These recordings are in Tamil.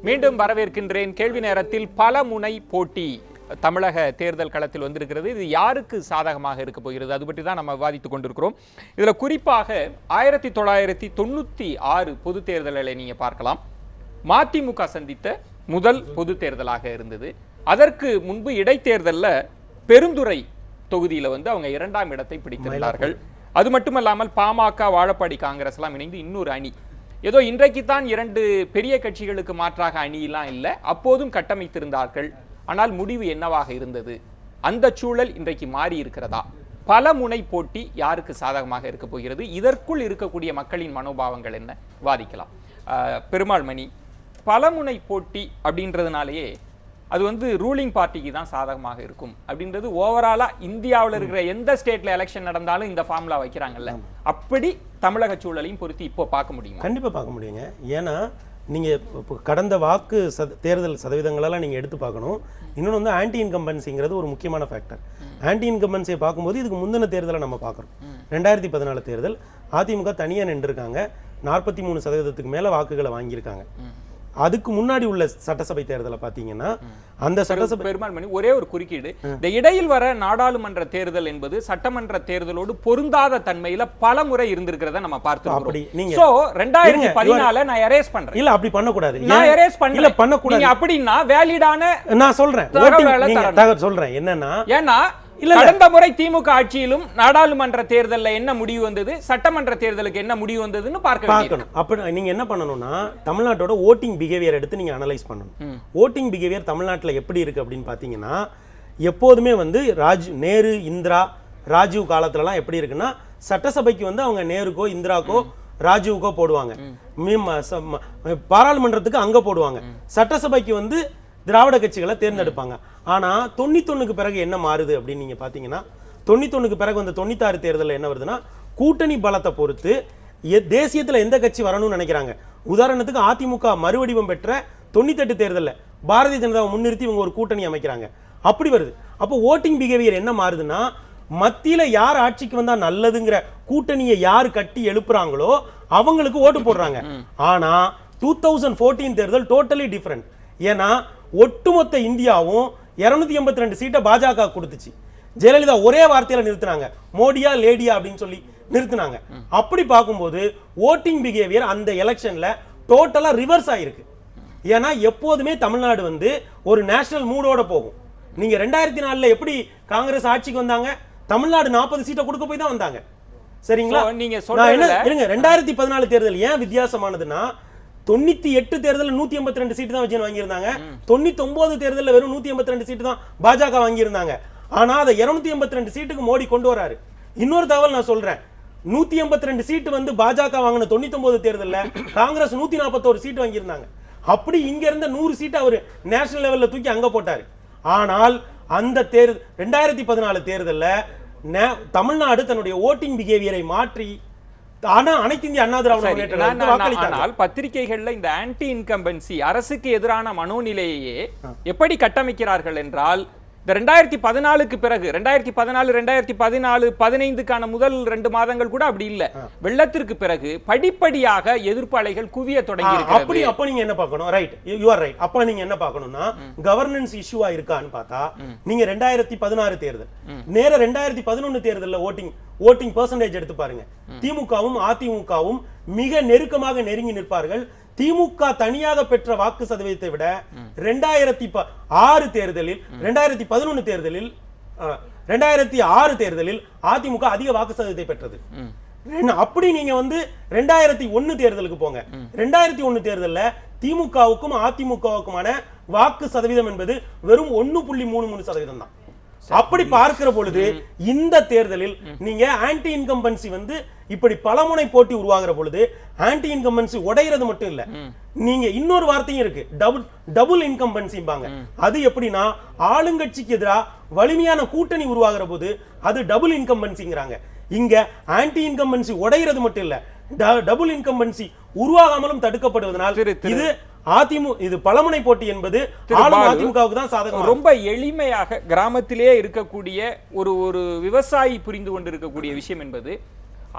மீண்டும் வரவேற்கின்றேன். கேள்வி நேரத்தில் பல முனை போட்டி தமிழக தேர்தல் களத்தில் வந்திருக்கிறது. இது யாருக்கு சாதகமாக இருக்க போகிறது, அது பற்றி தான் நம்ம விவாதித்துக் கொண்டிருக்கிறோம். இதில் குறிப்பாக 1996 பொது தேர்தல்களை நீங்க பார்க்கலாம். மதிமுக சந்தித்த முதல் பொது தேர்தலாக இருந்தது. அதற்கு முன்பு இடைத்தேர்தலில் பெருந்துறை தொகுதியில் அவங்க 2ஆம் இடத்தை பிடித்திருந்தார்கள். அது மட்டுமல்லாமல் பாமக, வாழப்பாடி காங்கிரஸ் எல்லாம் இணைந்து இன்னொரு அணி, ஏதோ இன்றைக்குத்தான் 2 பெரிய கட்சிகளுக்கு மாற்றாக அணியெல்லாம் இல்லை, அப்போதும் கட்டமைத்திருந்தார்கள். ஆனால் முடிவு என்னவாக இருந்தது? அந்த சூழல் இன்றைக்கு மாறி இருக்கிறதா? பல முனை போட்டி யாருக்கு சாதகமாக இருக்க போகிறது? இதற்குள் இருக்கக்கூடிய மக்களின் மனோபாவங்கள் என்ன? வாதிக்கலாம். பெருமாள் மணி, பலமுனை போட்டி அப்படின்றதுனாலேயே அது ரூலிங் பார்ட்டிக்கு தான் சாதகமாக இருக்கும் அப்படின்றது ஓவராலா இந்தியாவில் இருக்கிற எந்த ஸ்டேட்ல எலெக்ஷன் நடந்தாலும் இந்த ஃபார்முலா வைக்கிறாங்கல்ல, அப்படி தமிழக சூழலையும் பொறுத்து இப்போ பார்க்க முடியும். கண்டிப்பா பார்க்க முடியுங்க. ஏன்னா நீங்க கடந்த வாக்கு தேர்தல் சதவீதங்களெல்லாம் நீங்க எடுத்து பார்க்கணும். இன்னொன்று ஆன்டி இன்கம்பன்சிங்கிறது ஒரு முக்கியமான ஃபேக்டர். ஆன்டி இன்கம்பன்சியை பார்க்கும்போது இதுக்கு முந்தின தேர்தலை நம்ம பார்க்குறோம். 2014 தேர்தல் அதிமுக தனியாக நின்றுருக்காங்க, 43% மேலே வாக்குகளை வாங்கியிருக்காங்க. அதுக்கு முன்னாடி உள்ள சட்டசபை தேர்தலை பார்த்தீங்கன்னா அந்த சட்டசபை பெரும்பான்மை ஒரே ஒரு குறுக்கீடு, இந்த இடையில் வர நாடாளுமன்ற தேர்தல் என்பது சட்டமன்ற தேர்தலோடு பொருந்தாத தன்மையில பல முறை இருந்திருக்கிறத நம்ம பார்த்துருக்கோம். அப்படி நீங்க 2014 நான் எரேஸ் பண்றேன். இல்ல அப்படி பண்ணக்கூடாது. நான் எரேஸ் பண்ணல, பண்ணக்கூடாது. அப்படின்னா வேலிடான நான் சொல்றேன் சொல்றேன் என்னன்னா, ஏன்னா கடந்த முறை திமுக ஆட்சியிலும் நாடாளுமன்ற தேர்தலில் என்ன முடிவு வந்தது, சட்டமன்ற தேர்தலுக்கு என்ன முடிவு வந்ததுன்னு பார்க்கணும். அப்ப நீங்க என்ன பண்ணணும்னா தமிழ்நாட்டோட ஓட்டிங் பிஹேவியர் எடுத்து நீங்க அனலைஸ் பண்ணணும். ஓட்டிங் பிஹேவியர் தமிழ்நாட்டில் எப்படி இருக்கு அப்படின்னு பாத்தீங்கன்னா, எப்போதுமே நேரு, இந்திரா, ராஜீவ் காலத்துலலாம் எப்படி இருக்குன்னா, சட்டசபைக்கு அவங்க நேருக்கோ இந்திராக்கோ ராஜீவுக்கோ போடுவாங்க, பாராளுமன்றத்துக்கு அங்க போடுவாங்க, சட்டசபைக்கு திராவிட கட்சிகளை தேர்ந்தெடுப்பாங்க. ஆனா 91க்கு பிறகு என்ன மாறுது அப்படின்னு நீங்க பாத்தீங்கன்னா, 91க்கு பிறகு 96 தேர்தலில் என்ன வருதுன்னா, கூட்டணி பலத்தை பொறுத்து தேசியத்தில் எந்த கட்சி வரணும்னு நினைக்கிறாங்க. உதாரணத்துக்கு அதிமுக மறுவடிவம் பெற்ற 98 தேர்தலில் பாரதிய ஜனதாவை முன்னிறுத்தி இவங்க ஒரு கூட்டணி அமைக்கிறாங்க. அப்படி வருது. அப்போ ஓட்டிங் பிஹேவியர் என்ன மாறுதுன்னா, மத்தியில யார் ஆட்சிக்கு வந்தா நல்லதுங்கிற கூட்டணியை யார் கட்டி எழுப்புறாங்களோ அவங்களுக்கு ஓட்டு போடுறாங்க. ஆனா 2014 தேர்தல் டோட்டலி டிஃபரெண்ட். ஏன்னா ஒட்டுமொத்த இந்தியாவும் 282 சீட்டை பாஜக கொடுத்துச்சு. ஜெயலலிதா ஒரே வார்த்தையில நிறுத்தினாங்க, மோடியா லேடியா அப்படின்னு சொல்லி நிறுத்தினாங்க. அப்படி பார்க்கும்போது ஓட்டிங் பிஹேவியர் அந்த எலெக்ஷன்ல டோட்டலா ரிவர்ஸ் ஆயிருக்கு. ஏன்னா எப்போதுமே தமிழ்நாடு ஒரு நேஷனல் மூடோட போகும். நீங்க 2004 எப்படி காங்கிரஸ் ஆட்சிக்கு வந்தாங்க, தமிழ்நாடு 40 சீட்டை கொடுக்க போய் தான் வந்தாங்க. சரிங்களா? நீங்க 2014 தேர்தல் ஏன் வித்தியாசமானதுன்னா, 98 தேர்தலில் 182 சீட்டு தான் விஜயன் வாங்கியிருந்தாங்க. 99 தேர்தலில் வெறும் 182 சீட்டு தான் பாஜக வாங்கியிருந்தாங்க. ஆனா அதை 282 சீட்டுக்கு மோடி கொண்டு வராரு. இன்னொரு தகவல் நான் சொல்றேன், 182 சீட்டு பாஜக வாங்கின 99 தேர்தலில் காங்கிரஸ் 141 சீட்டு வாங்கியிருந்தாங்க. அப்படி இங்க இருந்த 100 சீட்டு அவர் நேஷனல் லெவல்ல தூக்கி அங்க போட்டாரு. ஆனால் அந்த 2014 தேர்தலில் தமிழ்நாடு தன்னுடைய ஓட்டிங் பிஹேவியரை மாற்றி அனைத்து இந்திய அண்ணா திராவிட முன்னேற்ற கழகம் பத்திரிகைகள்ல இந்த ஆன்டி இன்கம்பன்சி அரசுக்கு எதிரான மனோநிலையே எப்படி கட்டமைக்கிறார்கள் என்றால், இந்த 2014க்கு பிறகு 2014 2015க்கான முதல் 2 மாதங்கள் கூட அப்படி இல்ல, வெள்ளத்திற்கு பிறகு படிப்படியாக எதிர்ப்பு அலைகள் குவிய தொடங்கி இருக்கு. அப்ப நீங்க என்ன பார்க்கணும்? Right, you are right. அப்ப நீங்க என்ன பார்க்கணும்னா, கவர்னன்ஸ் இஷ்யூவா இருக்கான்னு பார்த்தா, நீங்க 2016 தேர்தல் நேர 2011 தேர்தல்ல ஓட்டிங் பெர்சன்டேஜ் எடுத்து பாருங்க. திமுகவும் அதிமுகவும் மிக நெருக்கமாக நெருங்கி நிற்பார்கள். திமுக தனியாக பெற்ற வாக்கு சதவீதத்தை விட 2006 தேர்தலில் 2011 தேர்தலில் 2006 தேர்தலில் அதிமுக அதிக வாக்கு சதவீதத்தை பெற்றது. அப்படி நீங்க 2001 தேர்தலுக்கு போங்க. 2001 தேர்தல்ல திமுகவுக்கும் அதிமுகவுக்குமான வாக்கு சதவீதம் என்பது வெறும் 1.33% தான். அப்படி பார்க்கிற பொழுது இந்த தேர்தலில் நீங்க ஆன்டி இன்கம்பன்சி இப்படி பலமுனை போட்டி உருவாகிற பொழுது ஆன்டி இன்கம்பன்சி உடையிறது மட்டும் இல்ல, நீங்க இன்னொரு வார்த்தையும் இருக்கு, டபுள் இன்கம்பன்சிம்பாங்க. அது எப்படின்னா, ஆளுங்கட்சிக்கு எதிராக வலிமையான கூட்டணி உருவாகிற போது அது டபுள் இன்கம்பன்சிங்கிறாங்க. இங்க ஆன்டி இன்கம்பன்சி உடையிறது மட்டும் இல்ல, டபுள் இன்கம்பன்சி உருவாகாமலும் தடுக்கப்படுவதனால் இது பலமுனை போட்டி என்பது அதிமுகவுக்கு தான் சாதகம். ரொம்ப எளிமையாக கிராமத்திலே இருக்கக்கூடிய ஒரு விவசாயி புரிந்து கொண்டிருக்கக்கூடிய விஷயம் என்பது,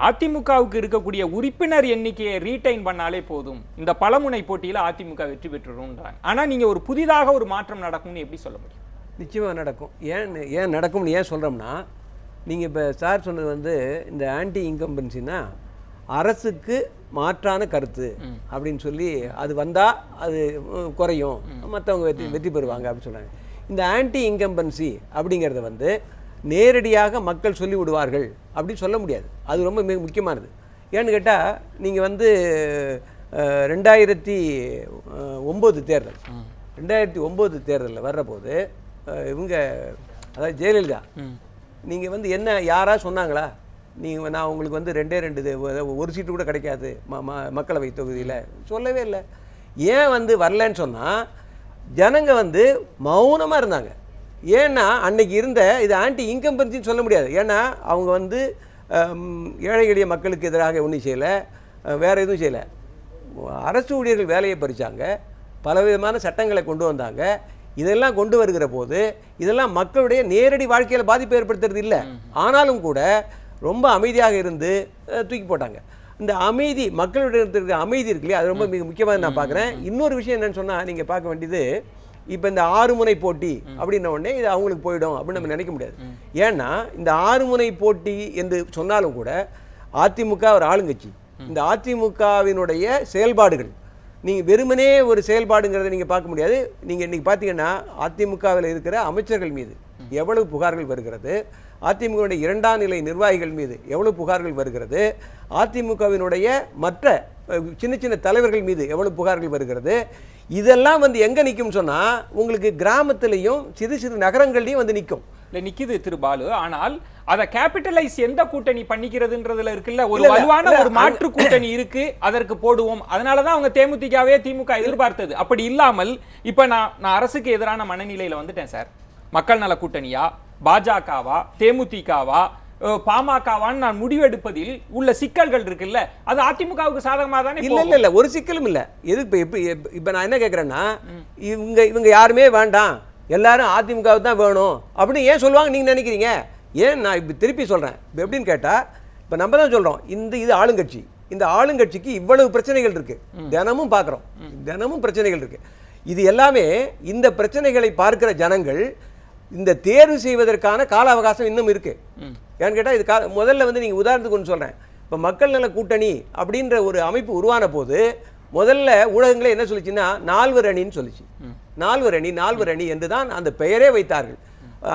அதிமுகவுக்கு இருக்கக்கூடிய உறுப்பினர் எண்ணிக்கையை ரீடைன் பண்ணாலே போதும், இந்த பலமுனை போட்டியில அதிமுக வெற்றி பெற்றுரும்ன்றாங்க. ஆனா நீங்க ஒரு புதிதாக ஒரு மாற்றம் நடக்கும்னு எப்படி சொல்ல முடியும்? நிச்சயமாக நடக்கும். ஏன் நடக்கும்னு ஏன் சொல்கிறோம்னா, நீங்கள் இப்போ சார் சொன்னது வந்து இந்த ஆன்டி இன்கம்பன்சின்னா அரசுக்கு மாற்றான கருத்து அப்படின்னு சொல்லி அது வந்தால் அது குறையும், மற்றவங்க வெற்றி பெறுவாங்க அப்படின்னு சொல்கிறாங்க. இந்த ஆன்டி இன்கம்பன்சி அப்படிங்கிறத வந்து நேரடியாக மக்கள் சொல்லி விடுவார்கள் அப்படின்னு சொல்ல முடியாது. அது ரொம்ப மிக முக்கியமானது. ஏன்னு கேட்டால் நீங்கள் வந்து 2009 தேர்தல் 2009 தேர்தலில் வர்றபோது இவங்க அதாவது ஜெயலலிதா நீங்கள் வந்து என்ன யாராவது சொன்னாங்களா நீங்கள் நான் உங்களுக்கு வந்து 2 ஒரு சீட்டு கூட கிடைக்காது மக்களவை தொகுதியில்? சொல்லவே இல்லை. ஏன் வந்து வரலன்னு சொன்னால் ஜனங்க வந்து மௌனமாக இருந்தாங்க. ஏன்னா அன்னைக்கு இருந்த இது ஆன்டி இன்கம்பன்சின்னு சொல்ல முடியாது. ஏன்னா அவங்க வந்து ஏழை எளிய மக்களுக்கு எதிராக ஒன்றும் செய்யலை, வேறு எதுவும் செய்யலை. அரசு ஊழியர்கள் வேலையை பறித்தாங்க, பலவிதமான சட்டங்களை கொண்டு வந்தாங்க. இதெல்லாம் கொண்டு வருகிற போது இதெல்லாம் மக்களுடைய நேரடி வாழ்க்கையில் பாதிப்பு ஏற்படுத்துறது இல்லை. ஆனாலும் கூட ரொம்ப அமைதியாக இருந்து தூக்கி போட்டாங்க. இந்த அமைதி, மக்களுடைய இருக்கிற அமைதி இருக்கு இல்லையா, அது ரொம்ப மிக முக்கியமாக நான் பார்க்குறேன். இன்னொரு விஷயம் என்னன்னு சொன்னால் நீங்கள் பார்க்க வேண்டியது, இப்போ இந்த 6 முனை போட்டி அப்படின்ன உடனே இது அவங்களுக்கு போயிடும் அப்படின்னு நம்ம நினைக்க முடியாது. ஏன்னா இந்த 6 முனை போட்டி என்று சொன்னாலும் கூட அதிமுக ஒரு ஆளுங்கட்சி. இந்த அதிமுகவினுடைய செயல்பாடுகள் நீங்கள் வெறுமனே ஒரு செயல்பாடுங்கிறத நீங்கள் பார்க்க முடியாது. நீங்கள் இன்றைக்கி பார்த்தீங்கன்னா அதிமுகவில் இருக்கிற அமைச்சர்கள் மீது எவ்வளவு புகார்கள் வருகிறது, அதிமுகவுடைய 2ஆம் நிலை நிர்வாகிகள் மீது எவ்வளவு புகார்கள் வருகிறது, அதிமுகவினுடைய மற்ற சின்ன சின்ன தலைவர்கள் மீது எவ்வளவு புகார்கள் வருகிறது. இதெல்லாம் வந்து எங்கே நிற்கும்னு சொன்னால் உங்களுக்கு கிராமத்திலையும் சிறு சிறு நகரங்கள்லையும் வந்து நிற்கும். இல்லை நிற்கிது திரு பாலு. ஆனால் அதை கேபிட்டலைஸ் எந்த கூட்டணி பண்ணிக்கிறதுன்றதுல இருக்குல்ல, ஒரு வலுவான ஒரு மாற்று கூட்டணி இருக்கு, அதற்கு போடுவோம். அதனாலதான் அவங்க தேமுதிகவே திமுக எதிர்பார்த்தது. அப்படி இல்லாமல் இப்ப நான் அரசுக்கு எதிரான மனநிலையில வந்துட்டேன் சார், மக்கள் நல கூட்டணியா, பாஜகவா, தேமுதிகவா, பாமகவான்னு நான் முடிவெடுப்பதில் உள்ள சிக்கல்கள் இருக்குல்ல, அது அதிமுகவுக்கு சாதகமாக தானே? இல்ல ஒரு சிக்கலும் இல்லை. எது இப்ப நான் என்ன கேட்கறேன்னா, இவங்க யாருமே வேண்டாம், எல்லாரும் அதிமுகவுக்கு தான் வேணும் அப்படின்னு ஏன் சொல்லுவாங்க நீங்க நினைக்கிறீங்க? ஏன் நான் இப்ப திருப்பி சொல்றேன். இப்போ எப்படின்னு கேட்டா, இப்ப நம்ம தான் சொல்றோம் இது ஆளுங்கட்சி. இந்த ஆளுங்கட்சிக்கு இவ்வளவு பிரச்சனைகள் இருக்கு, தினமும் பார்க்குறோம், தினமும் பிரச்சனைகள் இருக்கு. இது எல்லாமே இந்த பிரச்சனைகளை பார்க்கிற ஜனங்கள் இந்த தேர்வு செய்வதற்கான கால அவகாசம் இன்னும் இருக்கு. ஏன்னு கேட்டால் இது முதல்ல வந்து நீங்கள் உதாரணத்துக்கு ஒன்று சொல்கிறேன். இப்போ மக்கள் நல கூட்டணி அப்படின்ற ஒரு அமைப்பு உருவான போது முதல்ல ஊடகங்களே என்ன சொல்லிச்சுன்னா 4 அணின்னு சொல்லிச்சு. 4 அணி என்று தான் அந்த பெயரே வைத்தார்கள்.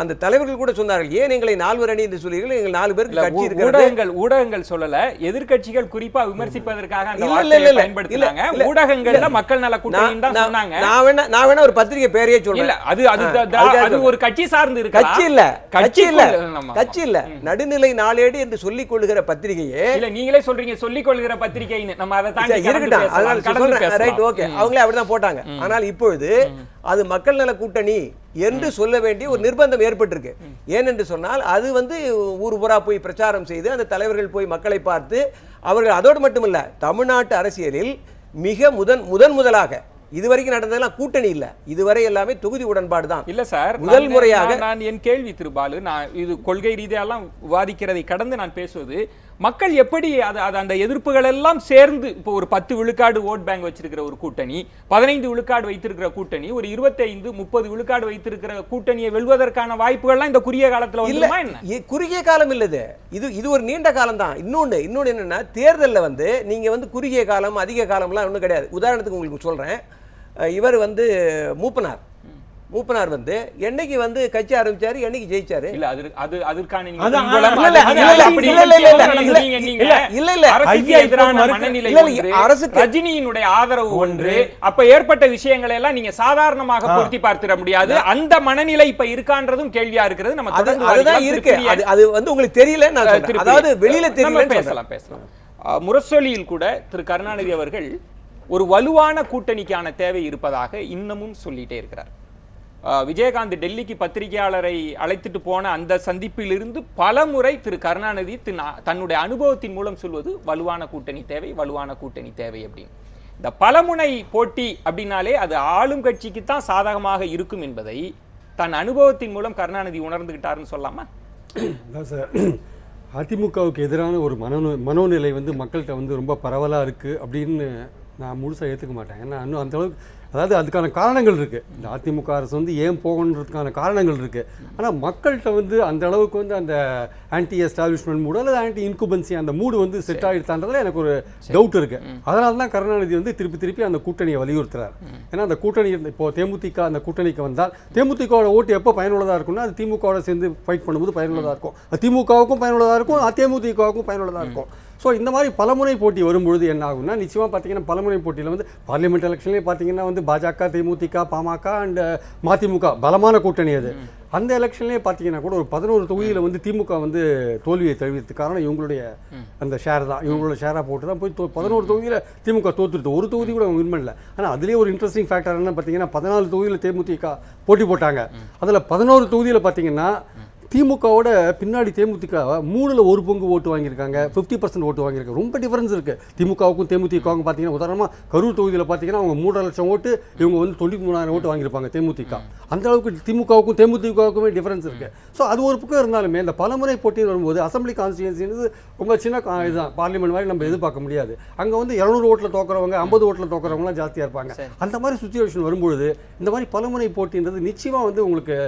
அந்த தலைவர்கள் கூட சொன்னார்கள், ஏன் எங்களை 4 அணி என்று சொல்லுவீர்கள், எங்கள் 4 பேருக்கு கட்சி இருக்கிறது. ஊடகங்கள் சொல்லல, எதிர்க்கட்சிகள் குறிப்பா விமர்சிப்பதற்காக அந்த வார்த்தையை பயன்படுத்தினாங்க. ஊடகங்கள்ல மக்கள் நல கூட்டணி தான் சொன்னாங்க. நான் வேணா ஒரு பத்திரிகை பேரையே சொல்றேன். அது ஒரு கட்சி சார்ந்து இருக்கு. கட்சி இல்ல நடுநிலை நாளேடு என்று சொல்லிக் கொள்ளுகிற பத்திரிகையே இல்ல. நீங்களே சொல்றீங்க சொல்லிக் கொள்கிற பத்திரிகைன்னு, நம்ம அதை தாண்டி இருக்கட்டும். ரைட், ஓகே, அவங்களே அப்படிதான் போட்டாங்க. ஆனால் இப்பொழுது அது மக்கள் நல கூட்டணி என்று சொல்ல வேண்டிய ஒரு நிர்பந்தம் ஏற்பட்டிருக்கு. ஏனென்று சொன்னால் அது வந்து ஊர் ஊரா போய் பிரச்சாரம் செய்து அந்த தலைவர்கள் போய் மக்களை பார்த்து அவர்கள், அதோடு மட்டுமல்ல, தமிழ்நாட்டு அரசியலில் மிக முதலாக இதுவரைக்கும் நடந்ததெல்லாம் கூட்டணி இல்ல, இதுவரை எல்லாமே தொகுதி உடன்பாடு தான். இல்ல சார், முதல் முறையாக நான் என் கேள்வி திரு பாலு, நான் இது கொள்கை ரீதியெல்லாம் விவாதிக்கிறதை கடந்து நான் பேசுவது, மக்கள் எப்படி அந்த எதிர்ப்புகள் எல்லாம் சேர்ந்து இப்போ ஒரு 10 விழுக்காடு ஓட் பேங்க் வச்சிருக்கிற ஒரு கூட்டணி, 15 விழுக்காடு வைத்திருக்கிற கூட்டணி, ஒரு 25-30 விழுக்காடு வைத்திருக்கிற கூட்டணியை வெல்வதற்கான வாய்ப்புகள்லாம் இந்த குறுகிய காலத்துல வந்துமா என்ன? குறுகிய காலம் இல்லது, இது ஒரு நீண்ட காலம் தான். இன்னொன்னு என்னன்னா, தேர்தலில் வந்து நீங்க வந்து குறுகிய காலம் அதிக காலம்லாம் ஒன்றும் கிடையாது. உதாரணத்துக்கு உங்களுக்கு சொல்றேன், இவர் வந்து மூப்பனார் வந்து என்னைக்கு வந்து கட்சி ஆரம்பிச்சாரு, என்னைக்கு ஜெயிச்சாரு? இல்ல அது அதற்கான அரசுக்கு ரஜினியினுடைய ஆதரவு ஒன்று, அப்ப ஏற்பட்ட விஷயங்களை எல்லாம் நீங்க சாதாரணமாக பொருத்தி பார்த்திட முடியாது. அந்த மனநிலை இப்ப இருக்கான்றதும் கேள்வியா இருக்கிறது. நம்ம அதுதான் இருக்கு. அது வந்து உங்களுக்கு தெரியல, அதாவது வெளியில தெரியல. பேசலாம். முரசொலியில் கூட திரு கருணாநிதி அவர்கள் ஒரு வலுவான கூட்டணிக்கான தேவை இருப்பதாக இன்னமும் சொல்லிட்டே இருக்கிறார். விஜயகாந்த் டெல்லிக்கு பத்திரிகையாளரை அழைத்துட்டு போன அந்த சந்திப்பிலிருந்து பல முறை திரு கருணாநிதி தன்னுடைய அனுபவத்தின் மூலம் சொல்வது வலுவான கூட்டணி தேவை, வலுவான கூட்டணி தேவை அப்படின்னு. இந்த பலமுனை போட்டி அப்படின்னாலே அது ஆளும் கட்சிக்கு தான் சாதகமாக இருக்கும் என்பதை தன் அனுபவத்தின் மூலம் கருணாநிதி உணர்ந்துகிட்டாருன்னு சொல்லாமா? சார், அதிமுகவுக்கு எதிரான ஒரு மனோநிலை வந்து மக்கள்கிட்ட வந்து ரொம்ப பரவலாக இருக்குது அப்படின்னு நான் முழுசாக ஏற்றுக்க மாட்டேன். ஏன்னா இன்னும் அந்தளவுக்கு, அதாவது அதுக்கான காரணங்கள் இருக்குது. இந்த அதிமுக அரசு வந்து ஏன் போகணுன்றதுக்கான காரணங்கள் இருக்குது. ஆனால் மக்கள்கிட்ட வந்து அந்த அளவுக்கு வந்து அந்த ஆன்டி எஸ்டாப்ளிஷ்மெண்ட் மூடு அல்லது ஆன்டி இன்குபன்சி அந்த மூடு வந்து செட் ஆகிடுதான்றதுல எனக்கு ஒரு டவுட் இருக்குது. அதனால தான் கருணாநிதி வந்து திருப்பி அந்த கூட்டணியை வலியுறுத்துறாரு. ஏன்னா அந்த கூட்டணி இப்போ தேமுதிக அந்த கூட்டணிக்கு வந்தால் தேமுதிகவோட ஓட்டு எப்போ பயனுள்ளதாக இருக்கும்னா அது திமுகவோட சேர்ந்து ஃபைட் பண்ணும்போது பயனுள்ளதாக இருக்கும். அது திமுகவுக்கும் பயனுள்ளதாக இருக்கும், அதிமுகவுக்கும் பயனுள்ளதாக இருக்கும். ஸோ இந்த மாதிரி பலமுறை போட்டி வரும்பொழுது என்ன ஆகும்னா, நிச்சயமாக பார்த்தீங்கன்னா பலமுறை போட்டியில் வந்து பார்லிமெண்ட் எலெக்ஷன்லேயே பார்த்தீங்கன்னா வந்து பாஜக, தேமுதிக, பாமக அண்ட் மதிமுக பலமான கூட்டணி அது. அந்த எலெக்ஷன்லேயே பார்த்தீங்கன்னா கூட ஒரு 11 தொகுதியில் வந்து திமுக வந்து தோல்வியை தழுவியதுக்கு காரணம் இவங்களுடைய அந்த ஷேர் தான். இவங்களோட ஷேராக போட்டு தான் போய் 11 தொகுதியில் திமுக தோற்றுடுது. ஒரு தொகுதி கூட அவங்க வின் பண்ணல. ஆனால் அதுலேயே ஒரு இன்ட்ரெஸ்டிங் ஃபேக்டர் என்ன பார்த்தீங்கன்னா 14 தொகுதியில் தேமுதிக போட்டி போட்டாங்க. அதில் 11 தொகுதியில் பார்த்தீங்கன்னா திமுகவோட பின்னாடி தேமுதிக 3ல் 1 பங்கு ஓட்டு வாங்கியிருக்காங்க, 50% ஓட்டு வாங்கியிருக்காங்க. ரொம்ப டிஃபரன்ஸ் இருக்குது திமுகவுக்கும் தேமுதிகவுக்கும். பார்த்தீங்கன்னா உதாரணமாக கரூர் தொகுதியில் பார்த்தீங்கன்னா அவங்க 3.5 லட்சம் ஓட்டு, இவங்க வந்து 93,000 ஓட்டு வாங்கியிருப்பாங்க தேமுதிக. அந்த அளவுக்கு திமுகவுக்கும் தேமுதிகவுக்குமே டிஃபரன்ஸ் இருக்குது. ஸோ அது ஒரு பக்கம் இருந்தாலுமே இந்த பலமுறை போட்டி வரும்போது அசம்பிளி கான்ஸ்டியூன்சின்றது ரொம்ப சின்ன இதுதான், பார்லிமெண்ட் மாதிரி நம்ம எதிர்பார்க்க முடியாது. அங்கே வந்து 200 ஓட்டில் தோக்குறவங்க 50 ஓட்டில் தோக்குறவங்களாம் ஜாஸ்தியாக இருப்பாங்க. அந்த மாதிரி சுச்சுவேஷன் வரும்பொழுது இந்த மாதிரி பலமுறை போட்டின்றது நிச்சயமாக வந்து உங்களுக்கு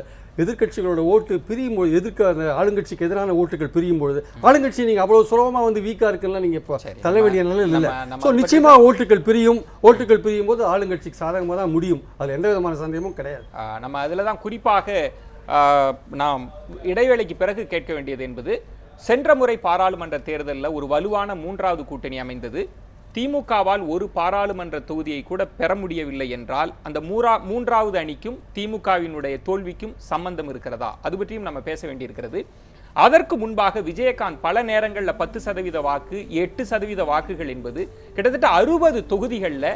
எதிர்க்கட்சிகளோட ஓட்டு பிரியும் போது, அந்த ஆளுங்கட்சிக்கு எதிரான ஓட்டுகள் பிரியும் பொழுது ஆளுங்கட்சி நீங்கள் அவ்வளோ சுலபமாக வந்து வீக்காக இருக்குன்னா நீங்கள் இப்போ தள்ள வேண்டிய நிலையில் இல்லை. ஸோ நிச்சயமாக ஓட்டுகள் பிரியும் போது ஆளுங்கட்சிக்கு சாதகமாக தான் முடியும். அதில் எந்த விதமான சந்தேகமும் கிடையாது. நம்ம அதில் தான் குறிப்பாக நாம் இடைவேளைக்கு பிறகு கேட்க வேண்டியது என்பது, சென்ற முறை பாராளுமன்ற தேர்தலில் ஒரு வலுவான 3வது கூட்டணி அமைந்தது. திமுகவால் ஒரு பாராளுமன்ற தொகுதியை கூட பெற முடியவில்லை என்றால் அந்த 3வது அணிக்கும் திமுகவினுடைய தோல்விக்கும் சம்பந்தம் இருக்கிறதா? அது பற்றியும் நம்ம பேச வேண்டியிருக்கிறது. அதற்கு முன்பாக விஜயகாந்த் பல நேரங்களில் 10% வாக்கு, 8% வாக்குகள் என்பது கிட்டத்தட்ட 60 தொகுதிகளில்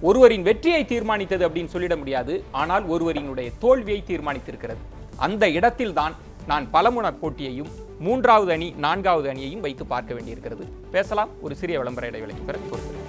ஒருவரின் வெற்றியை தீர்மானித்தது அப்படின்னு சொல்லிட முடியாது. ஆனால் ஒருவரினுடைய தோல்வியை தீர்மானித்திருக்கிறது. அந்த இடத்தில் தான் நான் பலமுனை போட்டியையும் 3வது அணி 4வது அணியையும் வைத்து பார்க்க வேண்டியிருக்கிறது. பேசலாம். ஒரு சிறிய விளம்பர இடைவேளைக்கு பிறகு பொறுத்து.